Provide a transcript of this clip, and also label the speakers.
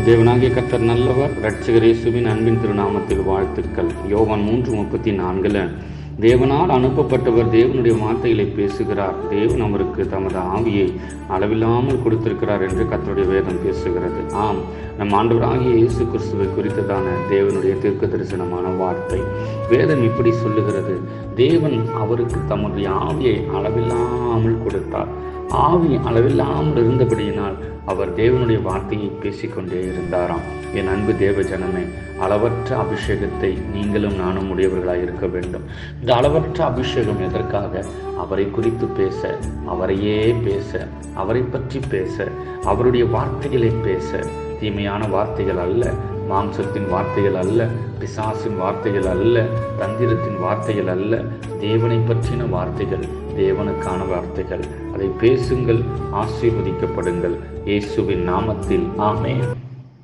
Speaker 1: தேவனாகிய கர்த்தர் நல்லவர். இரட்சகர் இயேசுவின் அன்பின் திருநாமத்தில் வாழ்த்துக்கள். யோவான் 3:34 தேவனால் அனுப்பப்பட்டவர் தேவனுடைய வார்த்தைகளை பேசுகிறார். தேவன் அவருக்கு தமது ஆவியை அளவில்லாமல் கொடுத்திருக்கிறார் என்று கர்த்தருடைய வேதம் பேசுகிறது. ஆம், நம் ஆண்டவராகிய இயேசு கிறிஸ்துவை குறித்ததான தேவனுடைய தீர்க்க தரிசனமான வார்த்தை. வேதம் இப்படி சொல்லுகிறது, தேவன் அவருக்கு தம்முடைய ஆவியை அளவில்லாமல் கொடுத்தார். ஆவி அளவில்லாமல் இருந்தபடியினால் அவர் தேவனுடைய வார்த்தையை பேசிக்கொண்டே இருந்தாராம். என் அன்பு தேவ ஜனமே, அளவற்ற அபிஷேகத்தை நீங்களும் நானும் உடையவர்களாக இருக்க வேண்டும். இந்த அளவற்ற அபிஷேகம் எதற்காக? அவரை குறித்து பேச, அவரையே பேச, அவரை பற்றி பேச, அவருடைய வார்த்தைகளை பேச. தீமையான வார்த்தைகள் அல்ல, மாம்சத்தின் வார்த்தைகள் அல்ல, பிசாசின் வார்த்தைகள் அல்ல, தந்திரத்தின் வார்த்தைகள் அல்ல, தேவனை பற்றின வார்த்தைகள், தேவனுக்கான வார்த்தைகள். அதை பேசுங்கள், ஆசீர்வதிக்கப்படுங்கள். இயேசுவின் நாமத்தில் ஆமென்.